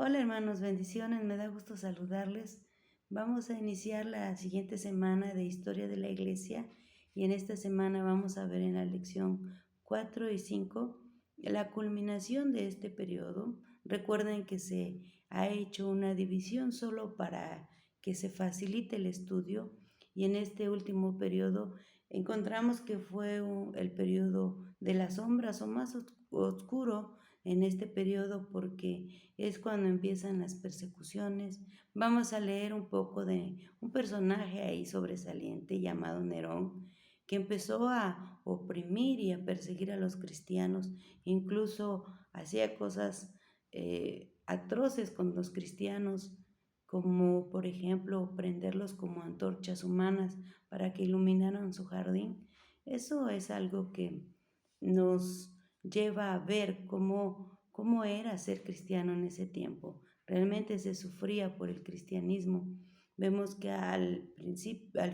Hola hermanos, bendiciones, me da gusto saludarles. Vamos a iniciar la siguiente semana de Historia de la Iglesia y en esta semana vamos a ver en la lección 4 y 5 la culminación de este periodo. Recuerden que se ha hecho una división solo para que se facilite el estudio y en este último periodo encontramos que fue el periodo de las sombras o más oscuro en este periodo porque es cuando empiezan las persecuciones. Vamos a leer un poco de un personaje ahí sobresaliente llamado Nerón, que empezó a oprimir y a perseguir a los cristianos, incluso hacía cosas atroces con los cristianos, como por ejemplo prenderlos como antorchas humanas para que iluminaran su jardín. Eso es algo que nos lleva a ver cómo era ser cristiano en ese tiempo. Realmente se sufría por el cristianismo. Vemos que al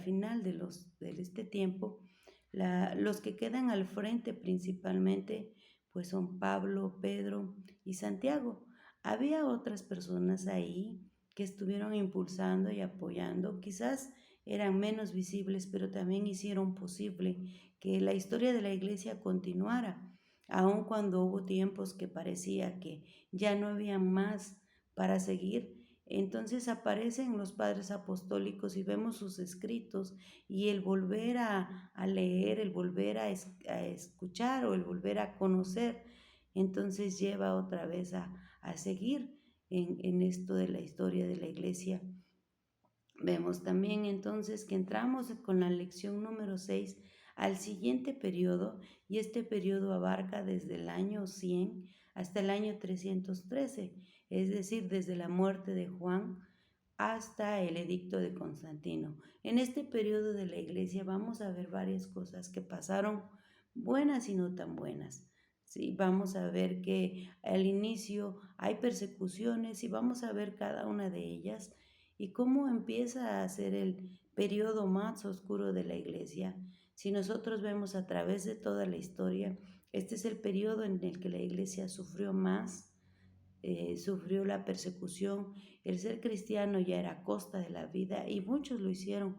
final de este tiempo, los que quedan al frente principalmente, pues son Pablo, Pedro y Santiago. Había otras personas ahí que estuvieron impulsando y apoyando, quizás eran menos visibles, pero también hicieron posible que la historia de la iglesia continuara, aun cuando hubo tiempos que parecía que ya no había más para seguir. Entonces aparecen los padres apostólicos y vemos sus escritos y el volver a leer, el volver a escuchar o el volver a conocer, entonces lleva otra vez a seguir en esto de la historia de la iglesia. Vemos también entonces que entramos con la lección número 6 al siguiente periodo y este periodo abarca desde el año 100 hasta el año 313, es decir, desde la muerte de Juan hasta el edicto de Constantino. En este periodo de la iglesia vamos a ver varias cosas que pasaron, buenas y no tan buenas. Sí, vamos a ver que al inicio hay persecuciones y vamos a ver cada una de ellas y cómo empieza a ser el periodo más oscuro de la iglesia. Si nosotros vemos a través de toda la historia, este es el periodo en el que la iglesia sufrió más, sufrió la persecución. El ser cristiano ya era a costa de la vida y muchos lo hicieron.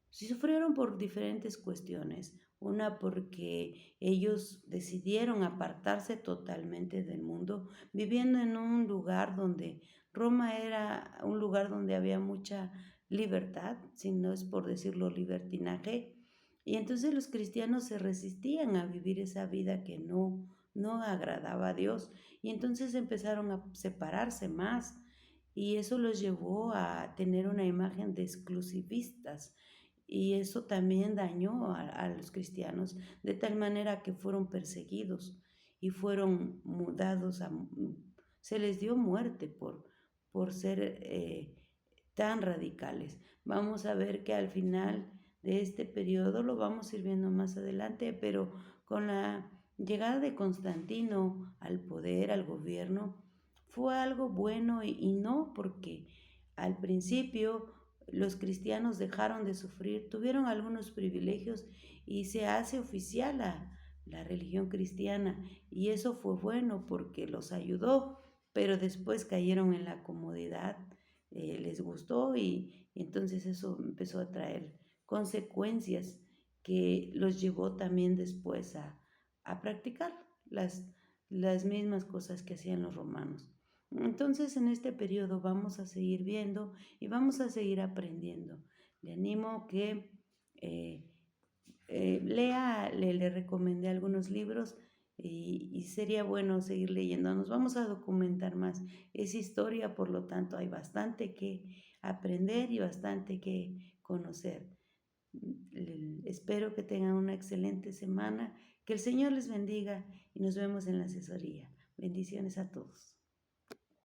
Sí sufrieron por diferentes cuestiones. Una porque ellos decidieron apartarse totalmente del mundo, viviendo en un lugar donde Roma era un lugar donde había mucha libertad, si no es por decirlo libertinaje. Y entonces los cristianos se resistían a vivir esa vida que no agradaba a Dios. Y entonces empezaron a separarse más. Y eso los llevó a tener una imagen de exclusivistas y eso también dañó a los cristianos de tal manera que fueron perseguidos y fueron mudados se les dio muerte por ser tan radicales. Vamos a ver que al final de este periodo, lo vamos a ir viendo más adelante, pero con la llegada de Constantino al poder, al gobierno, fue algo bueno y no porque al principio los cristianos dejaron de sufrir, tuvieron algunos privilegios y se hace oficial la religión cristiana y eso fue bueno porque los ayudó, pero después cayeron en la comodidad, les gustó y entonces eso empezó a traer consecuencias que los llevó también después a practicar las mismas cosas que hacían los romanos. Entonces en este periodo vamos a seguir viendo y vamos a seguir aprendiendo. Le animo que lea, le recomendé algunos libros y sería bueno seguir leyendo. Nos vamos a documentar más. Es historia, por lo tanto hay bastante que aprender y bastante que conocer. Espero que tengan una excelente semana, que el Señor les bendiga y nos vemos en la asesoría. Bendiciones a todos.